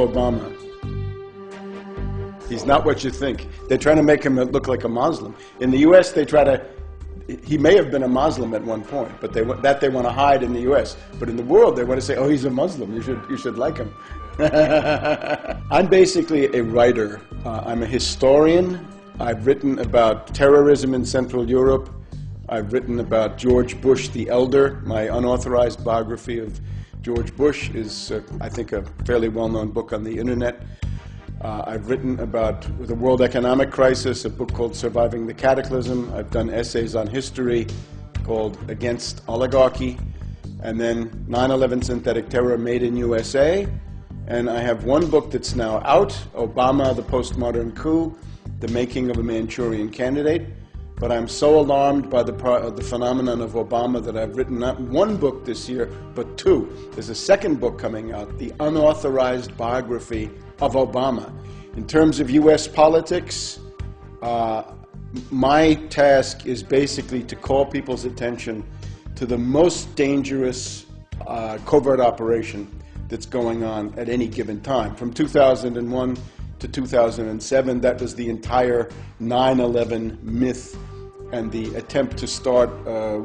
Obama. He's not what you think. They're trying to make him look like a Muslim. In the U.S., they try to... He may have been a Muslim at one point, but they want to hide in the U.S. But in the world, they want to say, oh, he's a Muslim. You should like him. I'm basically a writer. I'm a historian. I've written about terrorism in Central Europe. I've written about George Bush the Elder. My unauthorized biography of George Bush is, I think, a fairly well-known book on the internet. I've written about the world economic crisis, a book called Surviving the Cataclysm. I've done essays on history called Against Oligarchy, and then 9/11 Synthetic Terror Made in USA. And I have one book that's now out, Obama, the Postmodern Coup, The Making of a Manchurian Candidate. But I'm so alarmed by the phenomenon of Obama that I've written not one book this year, but two. There's a second book coming out, The Unauthorized Biography of Obama. In terms of U.S. politics, my task is basically to call people's attention to the most dangerous covert operation that's going on at any given time. From 2001 to 2007, that was the entire 9/11 myth and the attempt to start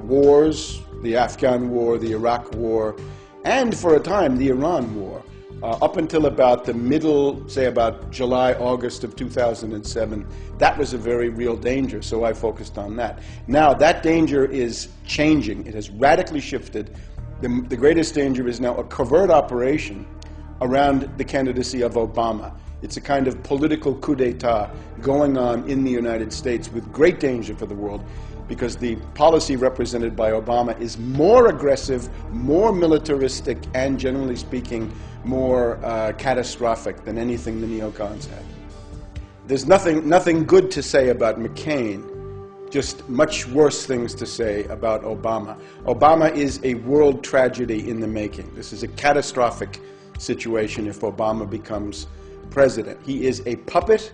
wars, the Afghan war, the Iraq war, and for a time the Iran war. Up until about the middle, say about July, August of 2007, that was a very real danger, so I focused on that. Now that danger is changing. It has radically shifted. The greatest danger is now a covert operation around the candidacy of Obama. It's a kind of political coup d'etat going on in the United States with great danger for the world, because the policy represented by Obama is more aggressive, more militaristic, and generally speaking, more catastrophic than anything the neocons had. There's nothing good to say about McCain, just much worse things to say about Obama. Obama is a world tragedy in the making. This is a catastrophic situation if Obama becomes president. He is a puppet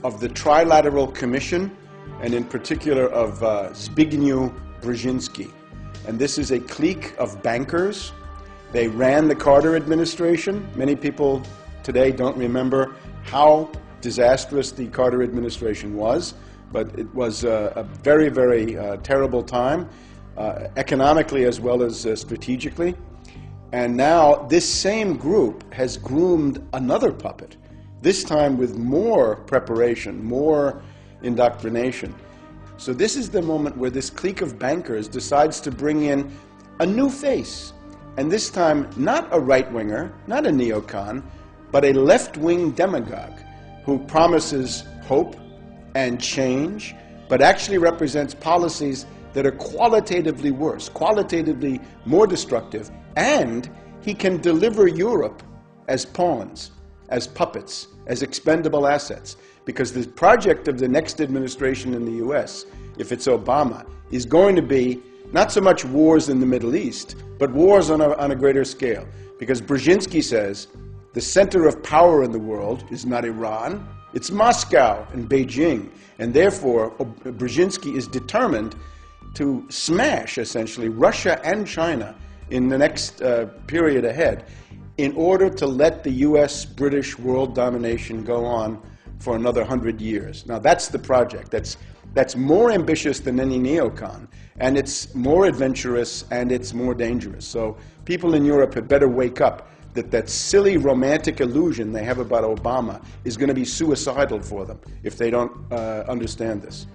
of the Trilateral Commission, and in particular of Zbigniew Brzezinski. And this is a clique of bankers. They ran the Carter administration. Many people today don't remember how disastrous the Carter administration was, but it was a very, very terrible time, economically as well as strategically. And now this same group has groomed another puppet, this time with more preparation, more indoctrination. So this is the moment where this clique of bankers decides to bring in a new face. And this time, not a right-winger, not a neocon, but a left-wing demagogue who promises hope and change, but actually represents policies that are qualitatively worse, qualitatively more destructive, and he can deliver Europe as pawns, as puppets, as expendable assets. Because the project of the next administration in the US, if it's Obama, is going to be not so much wars in the Middle East, but wars on a greater scale. Because Brzezinski says the center of power in the world is not Iran, it's Moscow and Beijing. And therefore, Brzezinski is determined to smash, essentially, Russia and China in the next period ahead in order to let the US, British world domination go on for another 100 years. Now that's the project. That's more ambitious than any neocon, and it's more adventurous, and it's more dangerous. So people in Europe had better wake up that silly romantic illusion they have about Obama is going to be suicidal for them if they don't understand this.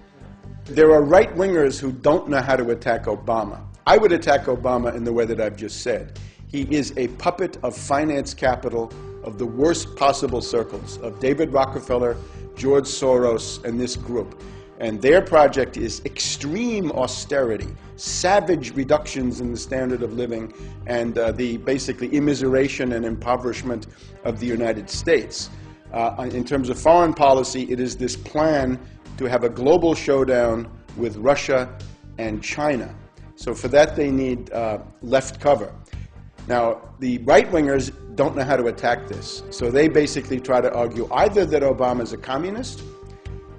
There are right-wingers who don't know how to attack Obama. I would attack Obama in the way that I've just said. He is a puppet of finance capital of the worst possible circles, of David Rockefeller, George Soros, and this group. And their project is extreme austerity, savage reductions in the standard of living, and the basically immiseration and impoverishment of the United States. In terms of foreign policy, it is this plan to have a global showdown with Russia and China. So for that, they need left cover. Now, the right-wingers don't know how to attack this. So they basically try to argue either that Obama is a communist,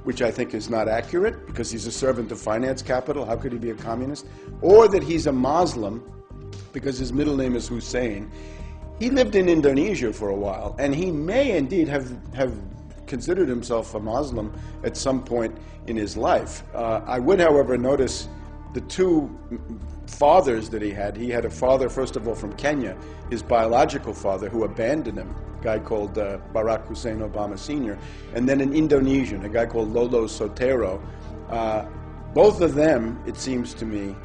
which I think is not accurate because he's a servant of finance capital. How could he be a communist? Or that he's a Muslim because his middle name is Hussein. He lived in Indonesia for a while, and he may indeed have considered himself a Muslim at some point in his life. I would, however, notice the two fathers that he had. He had a father, first of all, from Kenya, his biological father, who abandoned him, a guy called Barack Hussein Obama Sr., and then an Indonesian, a guy called Lolo Sotero. Both of them, it seems to me,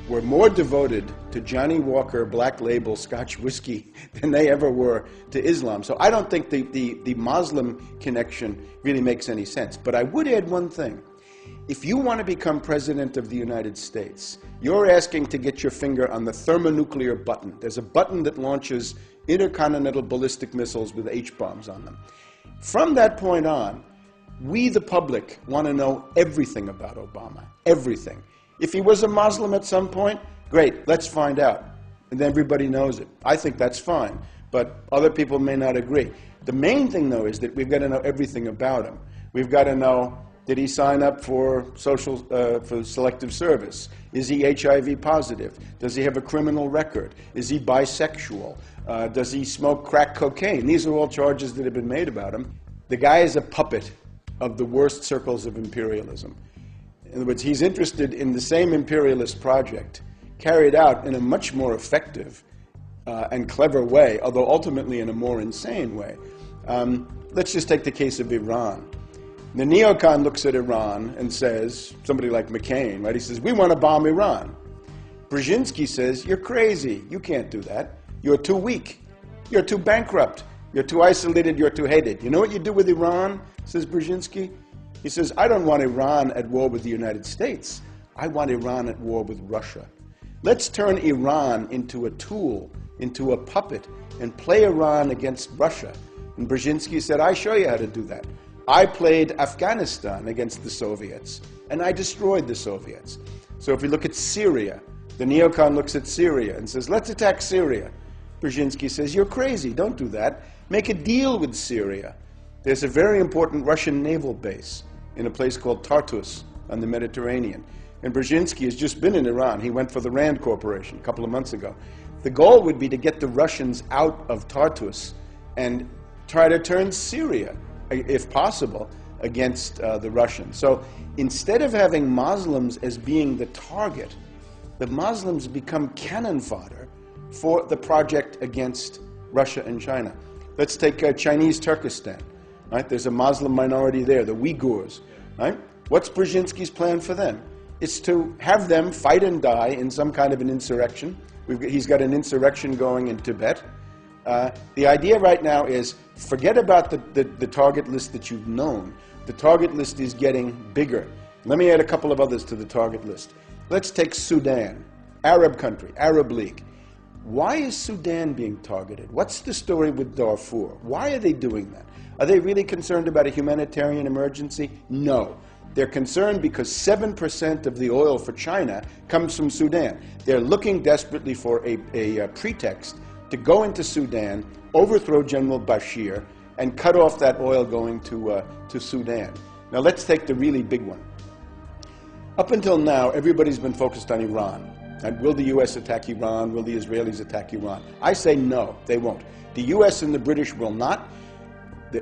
were more devoted to Johnny Walker Black Label Scotch whiskey than they ever were to Islam. So I don't think the Muslim connection really makes any sense. But I would add one thing. If you want to become president of the United States, you're asking to get your finger on the thermonuclear button. There's a button that launches intercontinental ballistic missiles with H-bombs on them. From that point on, we, the public, want to know everything about Obama, everything. If he was a Muslim at some point, great, let's find out. And then everybody knows it. I think that's fine, but other people may not agree. The main thing, though, is that we've got to know everything about him. We've got to know, did he sign up for for selective service? Is he HIV positive? Does he have a criminal record? Is he bisexual? Does he smoke crack cocaine? These are all charges that have been made about him. The guy is a puppet of the worst circles of imperialism. In other words, he's interested in the same imperialist project carried out in a much more effective and clever way, although ultimately in a more insane way. Let's just take the case of Iran. The neocon looks at Iran and says, somebody like McCain, right? He says, we want to bomb Iran. Brzezinski says, you're crazy. You can't do that. You're too weak. You're too bankrupt. You're too isolated. You're too hated. You know what you do with Iran, says Brzezinski? He says, I don't want Iran at war with the United States. I want Iran at war with Russia. Let's turn Iran into a tool, into a puppet, and play Iran against Russia. And Brzezinski said, I show you how to do that. I played Afghanistan against the Soviets, and I destroyed the Soviets. So if we look at Syria, the neocon looks at Syria and says, let's attack Syria. Brzezinski says, you're crazy, don't do that. Make a deal with Syria. There's a very important Russian naval base in a place called Tartus on the Mediterranean. And Brzezinski has just been in Iran. He went for the Rand Corporation a couple of months ago. The goal would be to get the Russians out of Tartus and try to turn Syria, if possible, against the Russians. So instead of having Muslims as being the target, the Muslims become cannon fodder for the project against Russia and China. Let's take Chinese Turkestan. Right? There's a Muslim minority there, the Uyghurs. Right? What's Brzezinski's plan for them? It's to have them fight and die in some kind of an insurrection. He's got an insurrection going in Tibet. The idea right now is forget about the target list that you've known. The target list is getting bigger. Let me add a couple of others to the target list. Let's take Sudan, Arab country, Arab League. Why is Sudan being targeted? What's the story with Darfur? Why are they doing that? Are they really concerned about a humanitarian emergency? No. They're concerned because 7% of the oil for China comes from Sudan. They're looking desperately for a pretext to go into Sudan, overthrow General Bashir, and cut off that oil going to Sudan. Now let's take the really big one. Up until now, everybody's been focused on Iran. And will the U.S. attack Iran? Will the Israelis attack Iran? I say no, they won't. The U.S. and the British will not.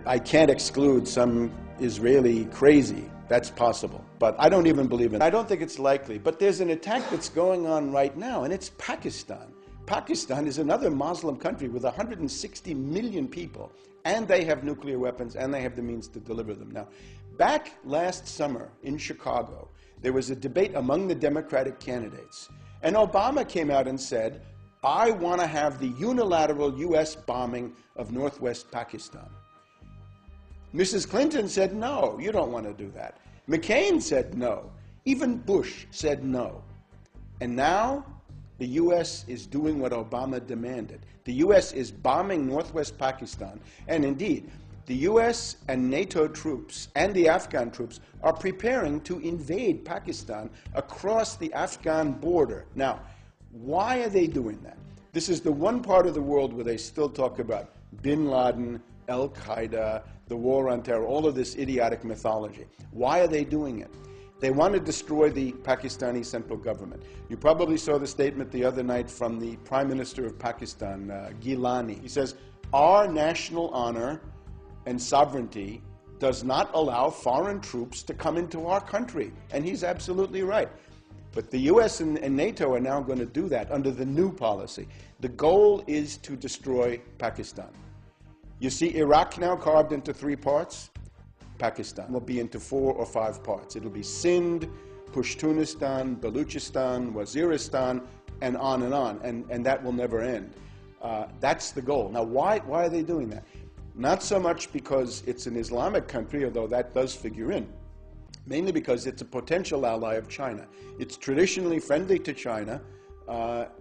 I can't exclude some Israeli crazy. That's possible. But I don't even believe in it. I don't think it's likely. But there's an attack that's going on right now, and it's Pakistan. Pakistan is another Muslim country with 160 million people, and they have nuclear weapons, and they have the means to deliver them. Now, back last summer in Chicago, there was a debate among the Democratic candidates, and Obama came out and said, I want to have the unilateral U.S. bombing of northwest Pakistan. Mrs. Clinton said, no, you don't want to do that. McCain said no. Even Bush said no. And now the U.S. is doing what Obama demanded. The U.S. is bombing northwest Pakistan. And indeed, the U.S. and NATO troops and the Afghan troops are preparing to invade Pakistan across the Afghan border. Now, why are they doing that? This is the one part of the world where they still talk about bin Laden, Al-Qaeda, the war on terror, all of this idiotic mythology. Why are they doing it? They want to destroy the Pakistani central government. You probably saw the statement the other night from the Prime Minister of Pakistan, Gilani. He says, "Our national honor and sovereignty does not allow foreign troops to come into our country." And he's absolutely right. But the US and NATO are now going to do that under the new policy. The goal is to destroy Pakistan. You see Iraq now carved into 3 parts. Pakistan will be into 4 or 5 parts. It'll be Sindh, Pashtunistan, Baluchistan, Waziristan, and on, and that will never end. That's the goal. Now, why are they doing that? Not so much because it's an Islamic country, although that does figure in, mainly because it's a potential ally of China. It's traditionally friendly to China,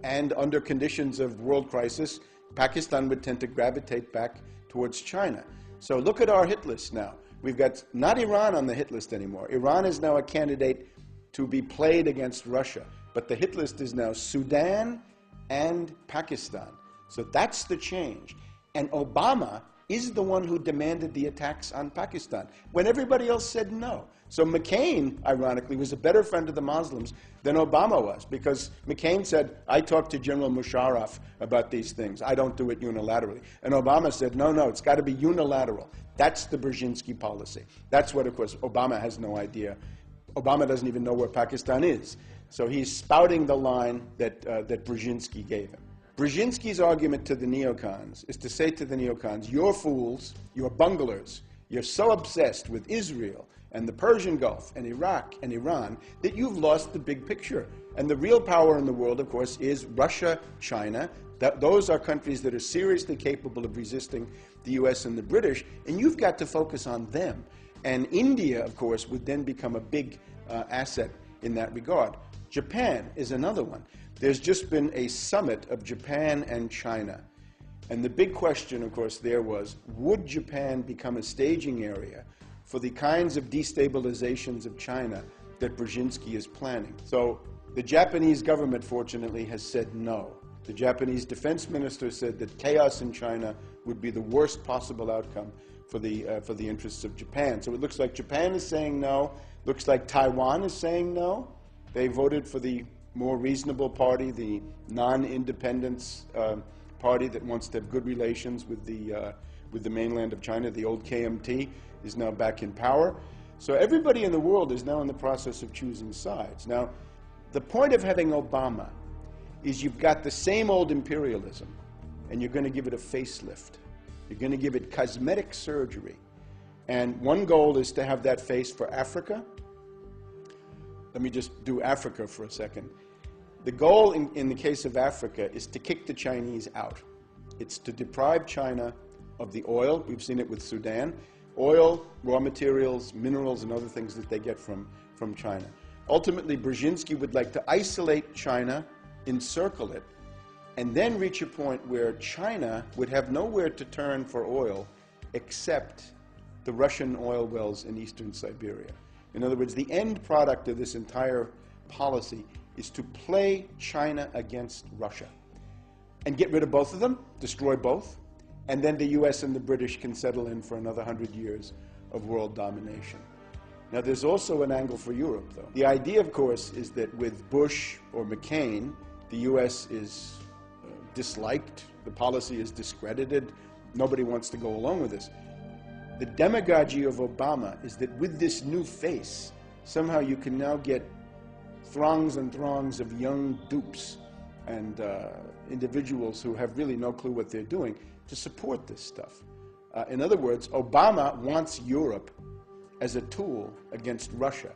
and under conditions of world crisis, Pakistan would tend to gravitate back towards China. So look at our hit list now. We've got not Iran on the hit list anymore. Iran is now a candidate to be played against Russia, but the hit list is now Sudan and Pakistan. So that's the change. And Obama is the one who demanded the attacks on Pakistan, when everybody else said no. So McCain, ironically, was a better friend of the Muslims than Obama was, because McCain said, "I talked to General Musharraf about these things. I don't do it unilaterally." And Obama said, no, it's got to be unilateral. That's the Brzezinski policy. That's what, of course, Obama has no idea. Obama doesn't even know where Pakistan is. So he's spouting the line that Brzezinski gave him. Brzezinski's argument to the neocons is to say to the neocons, "You're fools, you're bunglers, you're so obsessed with Israel and the Persian Gulf and Iraq and Iran that you've lost the big picture. And the real power in the world, of course, is Russia, China. Those are countries that are seriously capable of resisting the US and the British, and you've got to focus on them." And India, of course, would then become a big asset in that regard. Japan is another one. There's just been a summit of Japan and China. And the big question, of course, there was, would Japan become a staging area for the kinds of destabilizations of China that Brzezinski is planning? So the Japanese government, fortunately, has said no. The Japanese defense minister said that chaos in China would be the worst possible outcome for the interests of Japan. So it looks like Japan is saying no. Looks like Taiwan is saying no. They voted for the more reasonable party, the non-independence party that wants to have good relations with the mainland of China. The old KMT is now back in power. So everybody in the world is now in the process of choosing sides. Now, the point of having Obama is you've got the same old imperialism, and you're going to give it a facelift. You're going to give it cosmetic surgery. And one goal is to have that face for Africa. Let me just do Africa for a second. The goal in the case of Africa is to kick the Chinese out. It's to deprive China of the oil. We've seen it with Sudan. Oil, raw materials, minerals, and other things that they get from China. Ultimately, Brzezinski would like to isolate China, encircle it, and then reach a point where China would have nowhere to turn for oil except the Russian oil wells in eastern Siberia. In other words, the end product of this entire policy is to play China against Russia and get rid of both of them, destroy both, and then the US and the British can settle in for another 100 years of world domination. Now, there's also an angle for Europe, though. The idea, of course, is that with Bush or McCain, the US is disliked, the policy is discredited, nobody wants to go along with this. The demagogy of Obama is that with this new face, somehow you can now get throngs and throngs of young dupes and individuals who have really no clue what they're doing to support this stuff. In other words, Obama wants Europe as a tool against Russia.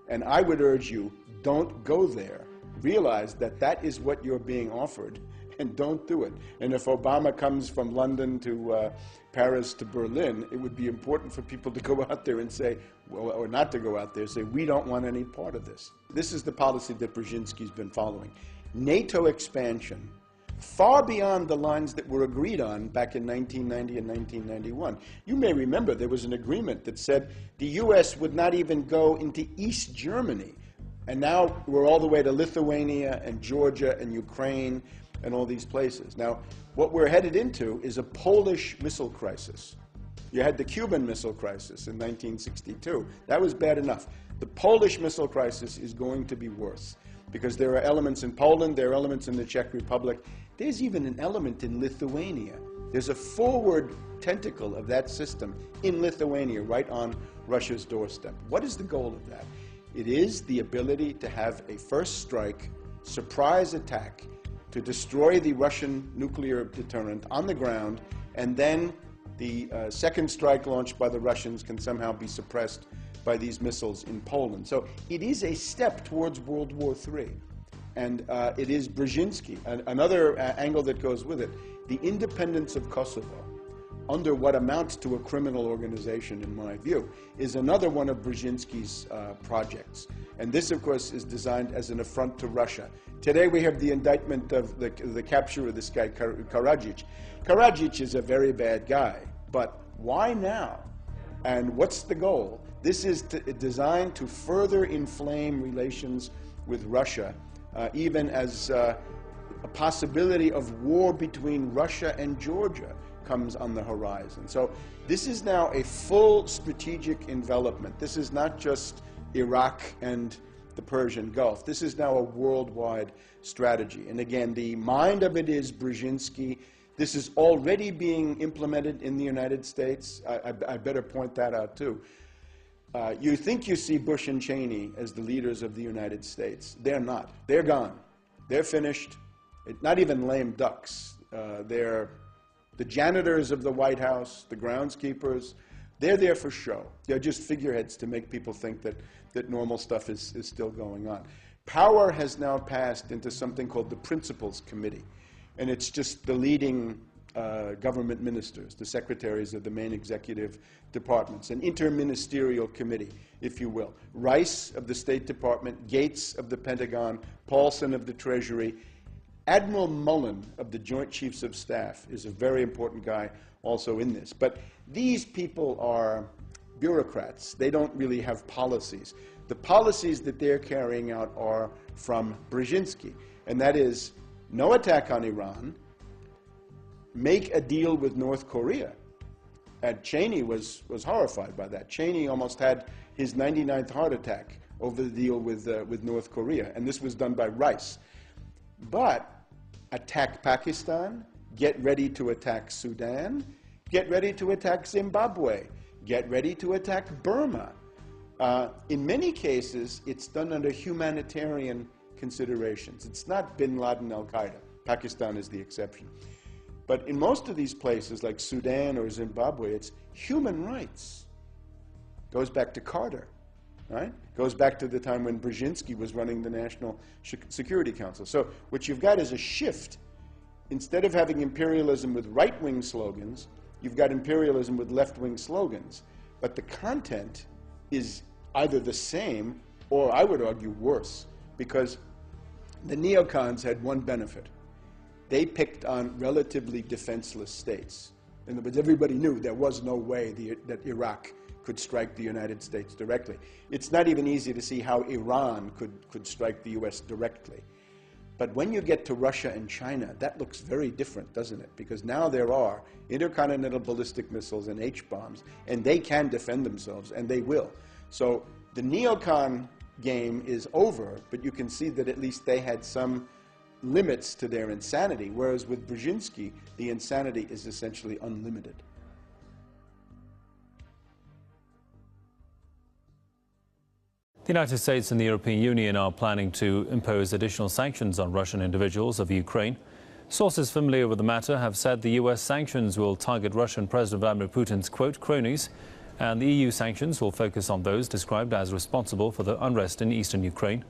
And I would urge you, don't go there. Realize that that is what you're being offered, and don't do it. And if Obama comes from London to Paris to Berlin, it would be important for people to go out there and say, well, or not to go out there, say, we don't want any part of this. This is the policy that Brzezinski's been following. NATO expansion, far beyond the lines that were agreed on back in 1990 and 1991. You may remember there was an agreement that said the US would not even go into East Germany. And now we're all the way to Lithuania and Georgia and Ukraine and all these places. Now, what we're headed into is a Polish missile crisis. You had the Cuban Missile Crisis in 1962. That was bad enough. The Polish missile crisis is going to be worse because there are elements in Poland, there are elements in the Czech Republic. There's even an element in Lithuania. There's a forward tentacle of that system in Lithuania, right on Russia's doorstep. What is the goal of that? It is the ability to have a first strike, surprise attack, to destroy the Russian nuclear deterrent on the ground, and then the second strike launched by the Russians can somehow be suppressed by these missiles in Poland. So it is a step towards World War III. And it is Brzezinski, another angle that goes with it. The independence of Kosovo, under what amounts to a criminal organization, in my view, is another one of Brzezinski's projects. And this, of course, is designed as an affront to Russia. Today we have the indictment of the capture of this guy, Karadzic. Karadzic is a very bad guy, but why now? And what's the goal? This is designed to further inflame relations with Russia, even as a possibility of war between Russia and Georgia comes on the horizon. So this is now a full strategic envelopment. This is not just Iraq and the Persian Gulf. This is now a worldwide strategy. And again, the mind of it is Brzezinski. This is already being implemented in the United States. I better point that out too. You think you see Bush and Cheney as the leaders of the United States. They're not. They're gone. They're finished. Not even lame ducks. They're the janitors of the White House, the groundskeepers. They're there for show. They're just figureheads to make people think that normal stuff is still going on. Power has now passed into something called the Principals Committee. And it's just the leading government ministers, the secretaries of the main executive departments, an interministerial committee, if you will. Rice of the State Department, Gates of the Pentagon, Paulson of the Treasury. Admiral Mullen of the Joint Chiefs of Staff is a very important guy also in this. But these people are bureaucrats. They don't really have policies. The policies that they're carrying out are from Brzezinski, and that is no attack on Iran, make a deal with North Korea. And Cheney was horrified by that. Cheney almost had his 99th heart attack over the deal with North Korea, and this was done by Rice. But attack Pakistan, get ready to attack Sudan, get ready to attack Zimbabwe, get ready to attack Burma. In many cases, it's done under humanitarian considerations. It's not bin Laden al-Qaeda. Pakistan is the exception. But in most of these places, like Sudan or Zimbabwe, it's human rights. Goes back to Carter, right? Goes back to the time when Brzezinski was running the National Security Council. So what you've got is a shift. Instead of having imperialism with right-wing slogans, you've got imperialism with left-wing slogans. But the content is either the same or, I would argue, worse. Because the neocons had one benefit. They picked on relatively defenseless states. In other words, everybody knew there was no way that Iraq could strike the United States directly. It's not even easy to see how Iran could strike the US directly. But when you get to Russia and China, that looks very different, doesn't it? Because now there are intercontinental ballistic missiles and H-bombs, and they can defend themselves, and they will. So the neocon game is over, but you can see that at least they had some limits to their insanity, whereas with Brzezinski, the insanity is essentially unlimited. The United States and the European Union are planning to impose additional sanctions on Russian individuals of Ukraine. Sources familiar with the matter have said the US sanctions will target Russian President Vladimir Putin's, quote, cronies, and the EU sanctions will focus on those described as responsible for the unrest in eastern Ukraine.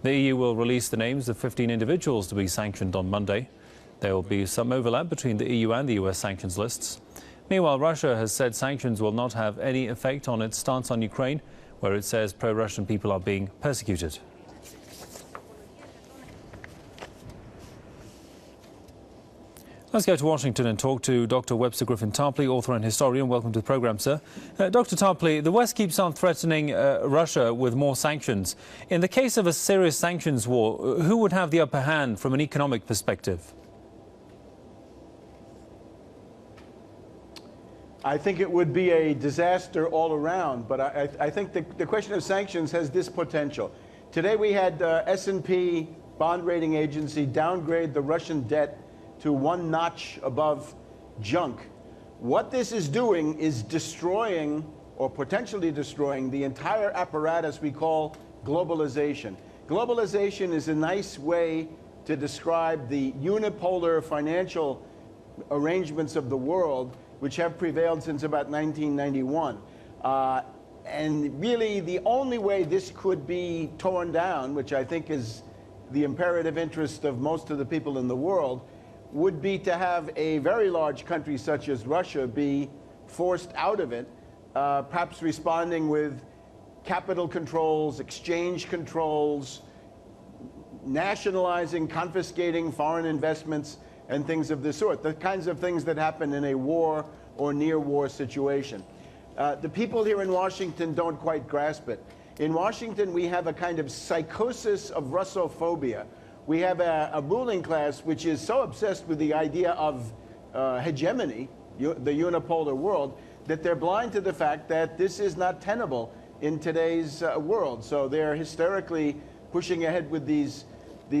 The EU will release the names of 15 individuals to be sanctioned on Monday. There will be some overlap between the EU and the US sanctions lists. Meanwhile, Russia has said sanctions will not have any effect on its stance on Ukraine, where it says pro-Russian people are being persecuted. Let's go to Washington and talk to Dr. Webster Griffin Tarpley, author and historian. Welcome to the programme, sir. Dr. Tarpley, the West keeps on threatening Russia with more sanctions. In the case of a serious sanctions war, who would have the upper hand from an economic perspective? I think it would be a disaster all around, but I think the question of sanctions has this potential. Today we had S&P bond rating agency downgrade the Russian debt to one notch above junk. What this is doing is destroying, or potentially destroying, the entire apparatus we call globalization. Globalization is a nice way to describe the unipolar financial arrangements of the world which have prevailed since about 1991. And really the only way this could be torn down, which I think is the imperative interest of most of the people in the world, would be to have a very large country such as Russia be forced out of it, perhaps responding with capital controls, exchange controls, nationalizing, confiscating foreign investments, and things of this sort, the kinds of things that happen in a war or near-war situation. The people here in Washington don't quite grasp it. In Washington, we have a kind of psychosis of Russophobia. We have a ruling class which is so obsessed with the idea of hegemony, the unipolar world, that they're blind to the fact that this is not tenable in today's world. So they're hysterically pushing ahead with these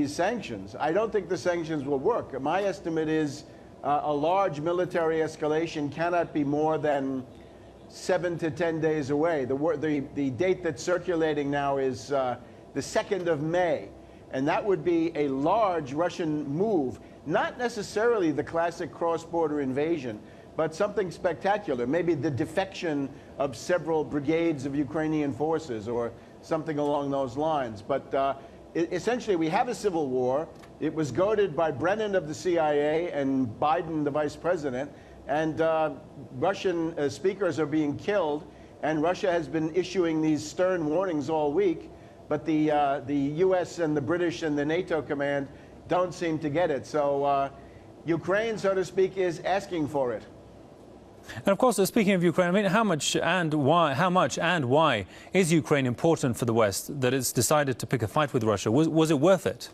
sanctions. I don't think the sanctions will work. My estimate is a large military escalation cannot be more than 7 to 10 days away. The date that's circulating now is the 2nd of May. And that would be a large Russian move, not necessarily the classic cross-border invasion, but something spectacular, maybe the defection of several brigades of Ukrainian forces or something along those lines. But essentially, we have a civil war. It was goaded by Brennan of the CIA and Biden, the vice president, and Russian speakers are being killed, and Russia has been issuing these stern warnings all week, but the US and the British and the NATO command don't seem to get it. So Ukraine, so to speak, is asking for it. And of course, speaking of Ukraine, I mean, how much and why is Ukraine important for the West that it's decided to pick a fight with Russia? Was it worth it?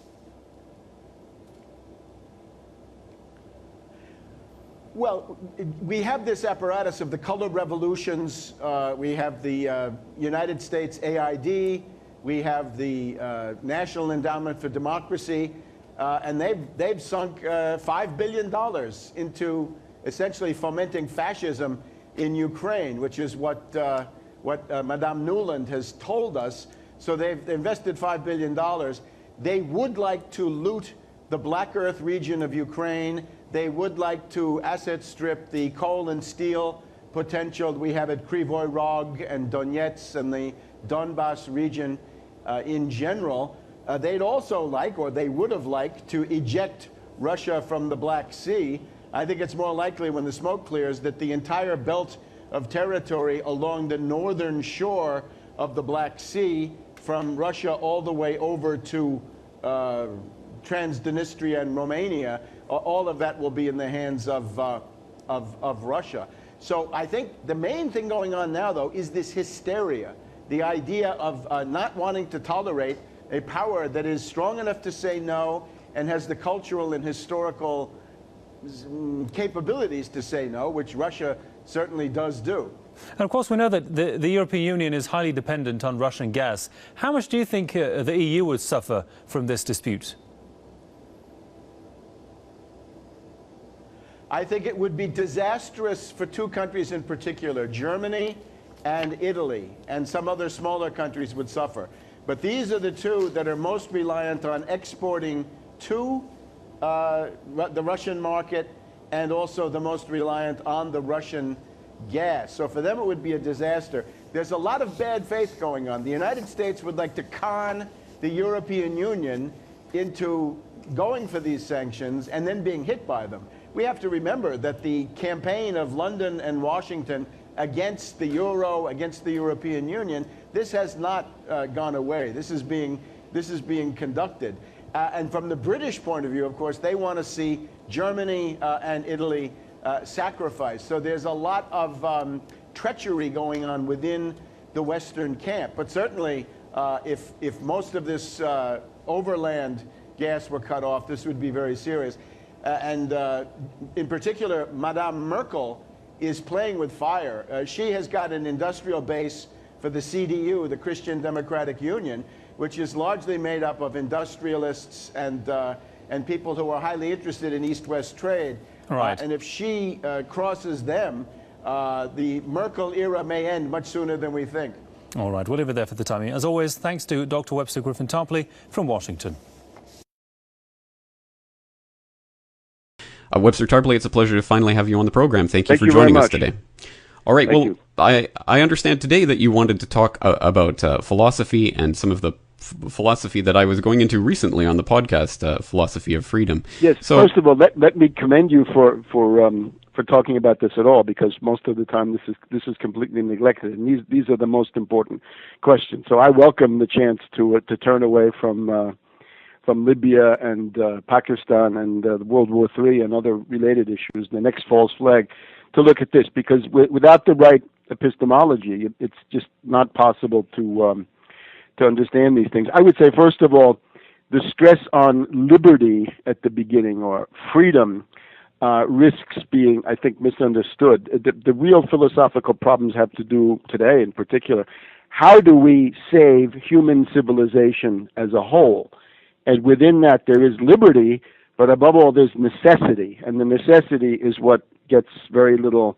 Well, we have this apparatus of the color revolutions. We have the United States AID. We have the National Endowment for Democracy. And they've sunk $5 billion into essentially fomenting fascism in Ukraine, which is what Madame Nuland has told us. So they've invested $5 billion. They would like to loot the Black Earth region of Ukraine. They would like to asset strip the coal and steel potential we have at Krivoy Rog and Donetsk and the Donbass region in general. They'd also like, or they would have liked, to eject Russia from the Black Sea. I think it's more likely when the smoke clears that the entire belt of territory along the northern shore of the Black Sea, from Russia all the way over to Transnistria and Romania, all of that will be in the hands of Russia. So I think the main thing going on now, though, is this hysteria, the idea of not wanting to tolerate a power that is strong enough to say no and has the cultural and historical capabilities to say no, which Russia certainly does do. And of course, we know that the European Union is highly dependent on Russian gas. How much do you think the EU would suffer from this dispute? I think it would be disastrous for two countries in particular, Germany and Italy, and some other smaller countries would suffer. But these are the two that are most reliant on exporting to the Russian market, and also the most reliant on the Russian gas. So for them it would be a disaster. There's a lot of bad faith going on. The United States would like to con the European Union into going for these sanctions and then being hit by them. We have to remember that the campaign of London and Washington against the euro, against the European Union, this has not gone away. This is being conducted. And from the British point of view, of course, they want to see Germany and Italy sacrificed. So there's a lot of treachery going on within the Western camp. But certainly, if most of this overland gas were cut off, this would be very serious. And in particular, Madame Merkel is playing with fire. She has got an industrial base for the CDU, the Christian Democratic Union, which is largely made up of industrialists and people who are highly interested in East-West trade. Right. And if she crosses them, the Merkel era may end much sooner than we think. All right, we'll leave it there for the time being. As always, thanks to Dr. Webster Griffin-Tarpley from Washington. Webster Tarpley, it's a pleasure to finally have you on the program. Thank you for joining us today. All right, well, I understand today that you wanted to talk about philosophy and some of the philosophy that I was going into recently on the podcast, Philosophy of Freedom. Yes, so, first of all, let me commend you for talking about this at all, because most of the time this is completely neglected, and these are the most important questions. So I welcome the chance to turn away from Libya and Pakistan and World War III and other related issues, the next false flag, to look at this, because without the right epistemology, it's just not possible to understand these things. I would say, first of all, the stress on liberty at the beginning, or freedom, risks being, I think, misunderstood. The real philosophical problems have to do today, in particular, how do we save human civilization as a whole? And within that, there is liberty, but above all, there's necessity. And the necessity is what gets very little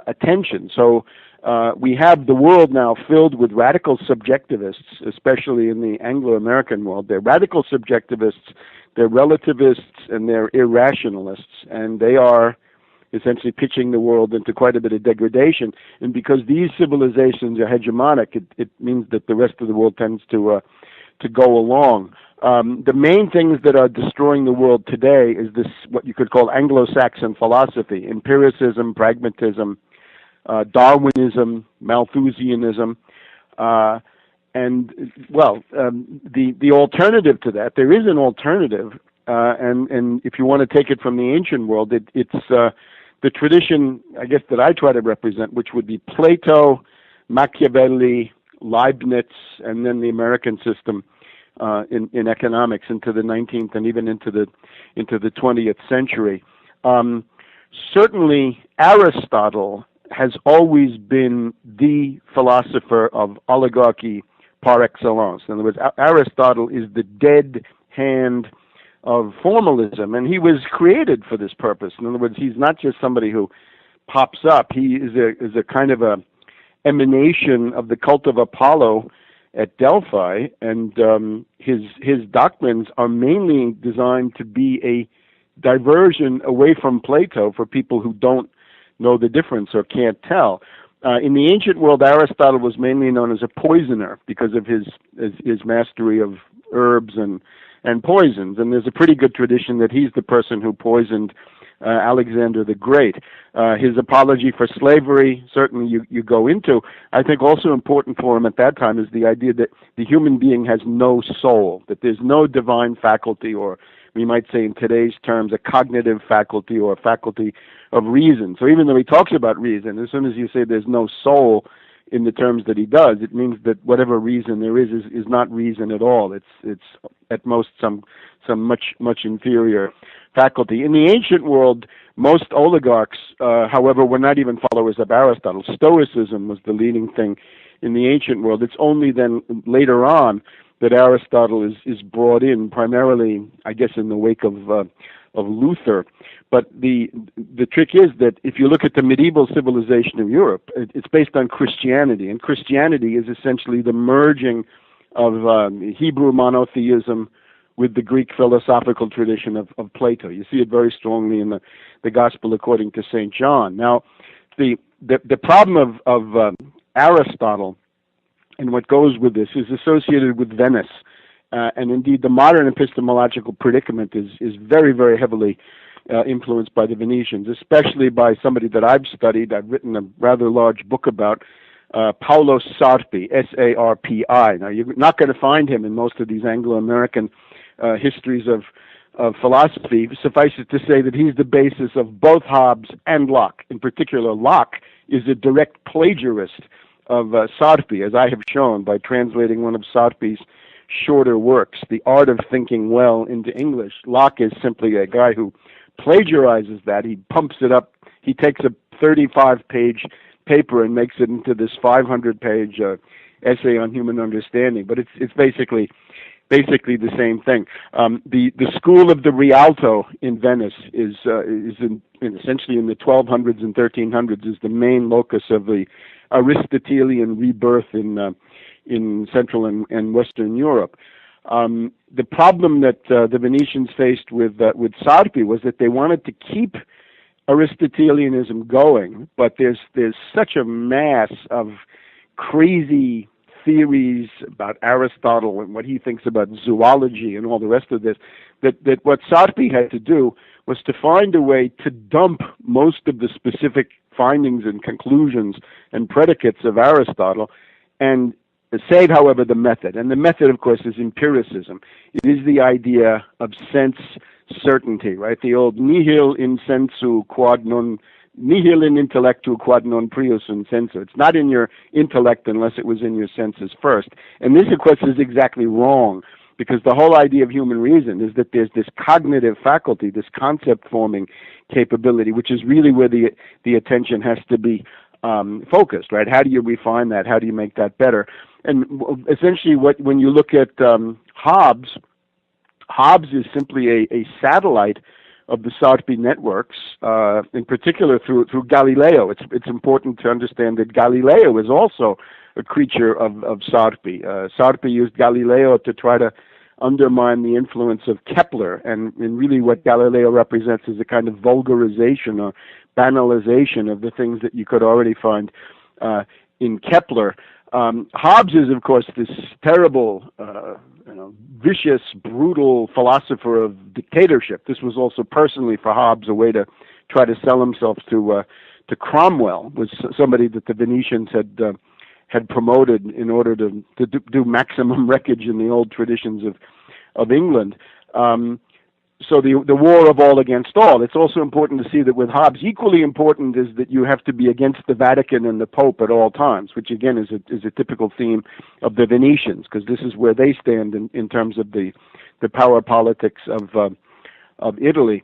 attention. So we have the world now filled with radical subjectivists, especially in the Anglo-American world. They're radical subjectivists, they're relativists, and they're irrationalists. And they are essentially pitching the world into quite a bit of degradation. And because these civilizations are hegemonic, it means that the rest of the world tends to go along. The main things that are destroying the world today is this, what you could call Anglo-Saxon philosophy: empiricism, pragmatism, Darwinism, Malthusianism, and the alternative to that. There is an alternative, and if you want to take it from the ancient world, it's the tradition, I guess, that I try to represent, which would be Plato, Machiavelli, Leibniz, and then the American system in economics into the 19th and even into the 20th century. Certainly, Aristotle has always been the philosopher of oligarchy par excellence. In other words, Aristotle is the dead hand of formalism, and he was created for this purpose. In other words, he's not just somebody who pops up. He is a kind of a emanation of the cult of Apollo at Delphi, and his doctrines are mainly designed to be a diversion away from Plato for people who don't know the difference or can't tell. In the ancient world, Aristotle was mainly known as a poisoner because of his mastery of herbs and poisons, and there's a pretty good tradition that he's the person who poisoned Alexander the Great. His apology for slavery, certainly you go into. I think also important for him at that time is the idea that the human being has no soul, that there's no divine faculty, or we might say in today's terms, a cognitive faculty or a faculty of reason. So even though he talks about reason, as soon as you say there's no soul in the terms that he does, it means that whatever reason there is not reason at all. It's at most some much inferior faculty. In the ancient world, most oligarchs, however, were not even followers of Aristotle. Stoicism was the leading thing in the ancient world. It's only then later on that Aristotle is brought in, primarily, I guess, in the wake of Luther. But the trick is that if you look at the medieval civilization of Europe, it's based on Christianity, and Christianity is essentially the merging of Hebrew monotheism with the Greek philosophical tradition of Plato. You see it very strongly in the Gospel according to St. John. Now, the problem of Aristotle and what goes with this is associated with Venice. And indeed, the modern epistemological predicament is very, very heavily influenced by the Venetians, especially by somebody that I've studied. I've written a rather large book about Paolo Sarpi, S-A-R-P-I. Now, you're not going to find him in most of these Anglo-American histories of philosophy. Suffice it to say that he's the basis of both Hobbes and Locke. In particular, Locke is a direct plagiarist of Sarpi, as I have shown by translating one of Sarpi's shorter works, The Art of Thinking Well, into English. Locke is simply a guy who plagiarizes that. He pumps it up. He takes a 35-page paper and makes it into this 500-page essay on human understanding. But it's basically the same thing. The school of the Rialto in Venice is essentially in the 1200s and 1300s is the main locus of the Aristotelian rebirth in Central and Western Europe. The problem that the Venetians faced with Sarpi was that they wanted to keep Aristotelianism going, but there's such a mass of crazy theories about Aristotle and what he thinks about zoology and all the rest of this, that what Sarpi had to do was to find a way to dump most of the specific findings and conclusions and predicates of Aristotle and save, however, the method. And the method, of course, is empiricism. It is the idea of sense certainty, right? The old nihil in sensu quod non nihil in intellectu quod non prius in sensu. It's not in your intellect unless it was in your senses first. And this, of course, is exactly wrong, because the whole idea of human reason is that there's this cognitive faculty, this concept-forming capability, which is really where the attention has to be focused, right? How do you refine that? How do you make that better? And essentially, when you look at Hobbes is simply a satellite of the Sarpi networks, in particular through Galileo. It's important to understand that Galileo is also a creature of Sarpi. Sarpi used Galileo to try to undermine the influence of Kepler, and really what Galileo represents is a kind of vulgarization or banalization of the things that you could already find in Kepler. Hobbes is, of course, this terrible, vicious, brutal philosopher of dictatorship. This was also personally for Hobbes a way to try to sell himself to Cromwell, was somebody that the Venetians had promoted in order to do maximum wreckage in the old traditions of England. So the war of all against all. It's also important to see that with Hobbes, equally important is that you have to be against the Vatican and the Pope at all times, which again is a typical theme of the Venetians, because this is where they stand in terms of the power politics of Italy.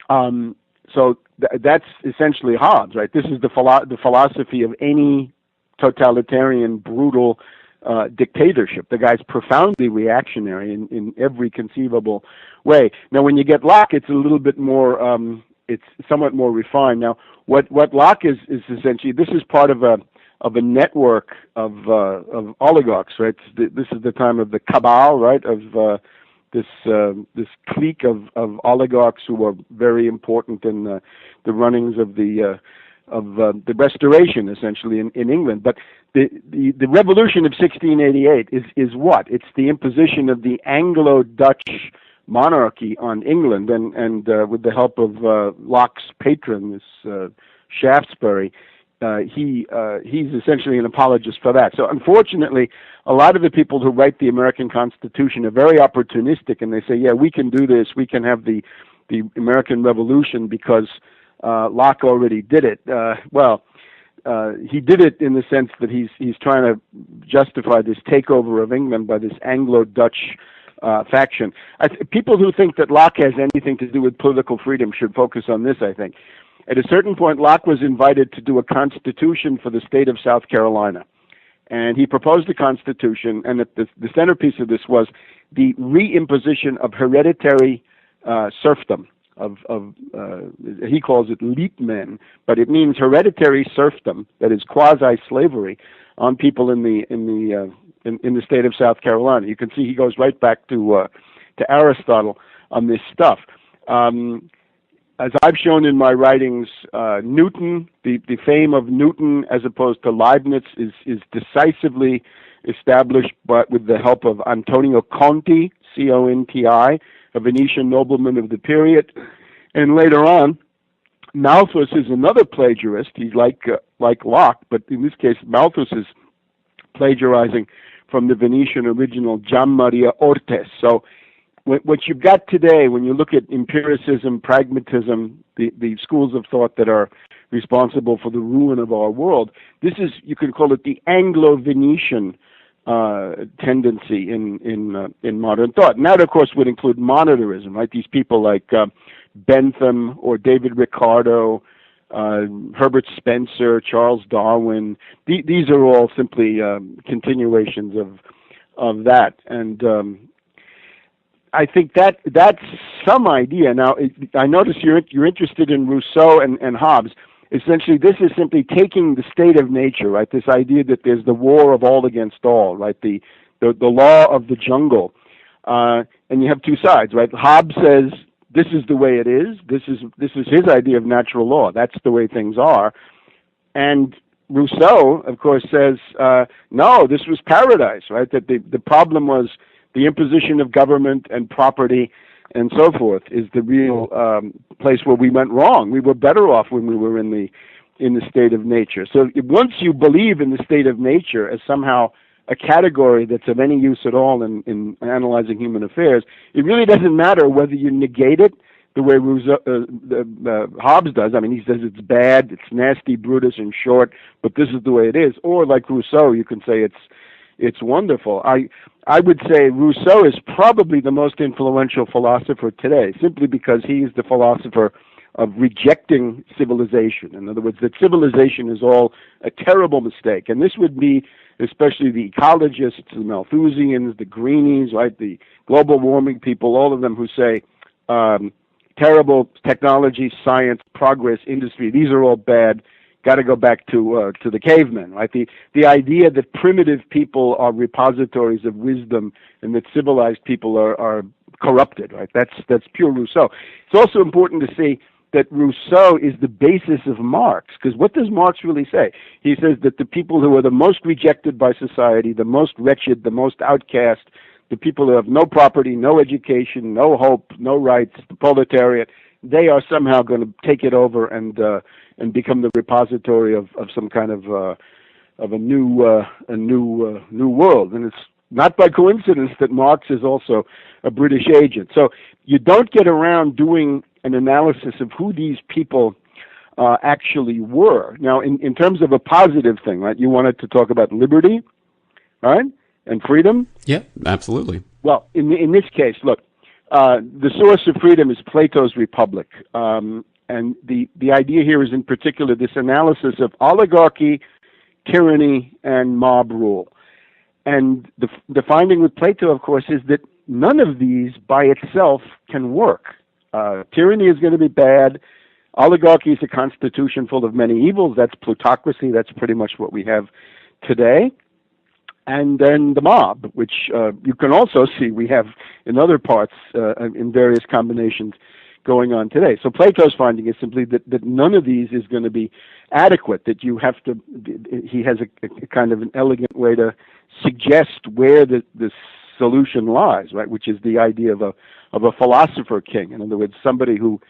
So that's essentially Hobbes, right? This is the philosophy of any totalitarian, brutal dictatorship. The guy's profoundly reactionary in every conceivable way. Now, when you get Locke, it's a little bit more, it's somewhat more refined. Now, what Locke is essentially, this is part of a network of oligarchs, right? This is the time of the cabal, right? Of this clique of oligarchs who are very important in the runnings of the Restoration, essentially in England. But the revolution of 1688 is what? It's the imposition of the Anglo-Dutch monarchy on England, and with the help of Locke's patron, this Shaftesbury, he's essentially an apologist for that. So unfortunately, a lot of the people who write the American Constitution are very opportunistic, and they say, yeah, we can do this, we can have the American Revolution because Locke already did it. He did it in the sense that he's trying to justify this takeover of England by this Anglo-Dutch faction. People who think that Locke has anything to do with political freedom should focus on this, I think. At a certain point, Locke was invited to do a constitution for the state of South Carolina. And he proposed a constitution, and the centerpiece of this was the reimposition of hereditary serfdom. He calls it liebmen, but it means hereditary serfdom, that is quasi-slavery, on people in the state of South Carolina. You can see he goes right back to Aristotle on this stuff. As I've shown in my writings, Newton, the fame of Newton as opposed to Leibniz is decisively established, but with the help of Antonio Conti, C-O-N-T-I, a Venetian nobleman of the period. And later on, Malthus is another plagiarist. He's like Locke, but in this case, Malthus is plagiarizing from the Venetian original Gian Maria Ortes. So what you've got today, when you look at empiricism, pragmatism, the schools of thought that are responsible for the ruin of our world, this is, you could call it the Anglo-Venetian tendency in modern thought. And that, of course, would include monetarism, right? These people like Bentham or David Ricardo, Herbert Spencer, Charles Darwin. These are all simply continuations of that, and I think that's some idea. Now, I notice you're interested in Rousseau and Hobbes. Essentially, this is simply taking the state of nature, right? This idea that there's the war of all against all, right? The law of the jungle, and you have two sides, right? Hobbes says this is the way it is. This is his idea of natural law. That's the way things are, and Rousseau, of course, says no. This was paradise, right? That the problem was the imposition of government and property and so forth is the real place where we went wrong. We were better off when we were in the state of nature. So once you believe in the state of nature as somehow a category that's of any use at all in analyzing human affairs, it really doesn't matter whether you negate it the way Hobbes does. I mean, he says it's bad, it's nasty, Brutus, and short, but this is the way it is. Or like Rousseau, you can say it's wonderful. I would say Rousseau is probably the most influential philosopher today, simply because he is the philosopher of rejecting civilization. In other words, that civilization is all a terrible mistake. And this would be especially the ecologists, the Malthusians, the Greenies, right, the global warming people, all of them who say terrible technology, science, progress, industry, these are all bad. Got to go back to the cavemen, right? The idea that primitive people are repositories of wisdom and that civilized people are corrupted, right? That's pure Rousseau. It's also important to see that Rousseau is the basis of Marx, because what does Marx really say? He says that the people who are the most rejected by society, the most wretched, the most outcast, the people who have no property, no education, no hope, no rights, the proletariat, they are somehow going to take it over and become the repository of some kind of a new world. And it's not by coincidence that Marx is also a British agent. So you don't get around doing an analysis of who these people actually were. Now, in terms of a positive thing, right? You wanted to talk about liberty, right, and freedom. Yeah, absolutely. Well, in this case, look. The source of freedom is Plato's Republic, and the idea here is in particular this analysis of oligarchy, tyranny, and mob rule. And the finding with Plato, of course, is that none of these by itself can work. Tyranny is going to be bad. Oligarchy is a constitution full of many evils. That's plutocracy. That's pretty much what we have today. And then the mob, which you can also see we have in other parts in various combinations going on today. So Plato's finding is simply that none of these is going to be adequate, that you have to, he has a kind of an elegant way to suggest where the solution lies, right, which is the idea of a philosopher king. In other words, somebody who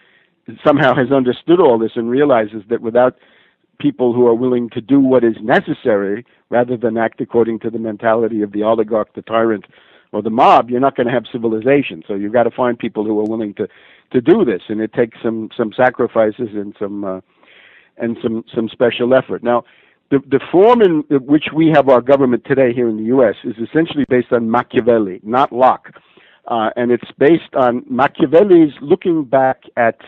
somehow has understood all this and realizes that without people who are willing to do what is necessary rather than act according to the mentality of the oligarch, the tyrant, or the mob, you're not going to have civilization. So you've got to find people who are willing to do this, and it takes some sacrifices and some special effort. Now, the form in which we have our government today here in the U.S. is essentially based on Machiavelli, not Locke, and it's based on Machiavelli's looking back at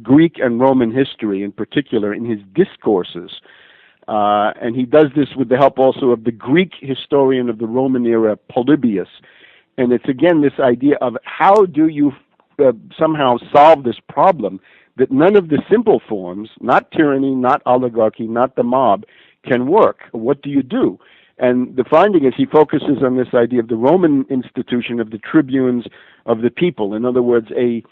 Greek and Roman history in particular in his discourses. And he does this with the help also of the Greek historian of the Roman era, Polybius. And it's again this idea of how do you somehow solve this problem that none of the simple forms, not tyranny, not oligarchy, not the mob, can work. What do you do? And the finding is he focuses on this idea of the Roman institution of the tribunes of the people. In other words, a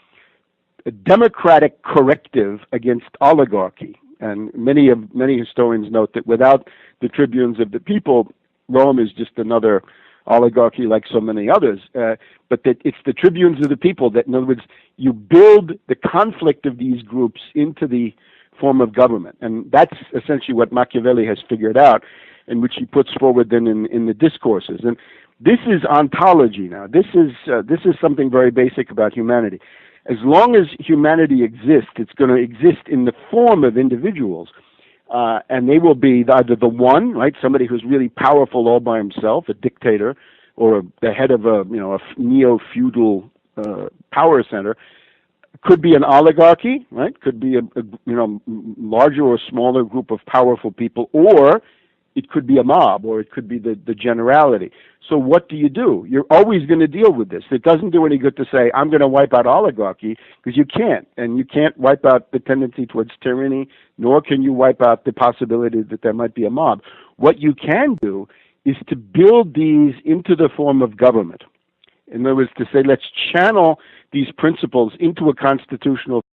democratic corrective against oligarchy. And many historians note that without the tribunes of the people, Rome is just another oligarchy like so many others. But that it's the tribunes of the people that, in other words, you build the conflict of these groups into the form of government. And that's essentially what Machiavelli has figured out, and which he puts forward then in the discourses. And this is ontology now. This is something very basic about humanity. As long as humanity exists, it's going to exist in the form of individuals, and they will be either the one, right, somebody who's really powerful all by himself, a dictator, or the head of a neo-feudal power center, Could be an oligarchy, right? Could be a larger or smaller group of powerful people, or it could be a mob, or it could be the generality. So what do? You're always going to deal with this. It doesn't do any good to say, I'm going to wipe out oligarchy, because you can't. And you can't wipe out the tendency towards tyranny, nor can you wipe out the possibility that there might be a mob. What you can do is to build these into the form of government. In other words, to say, let's channel these principles into a constitutional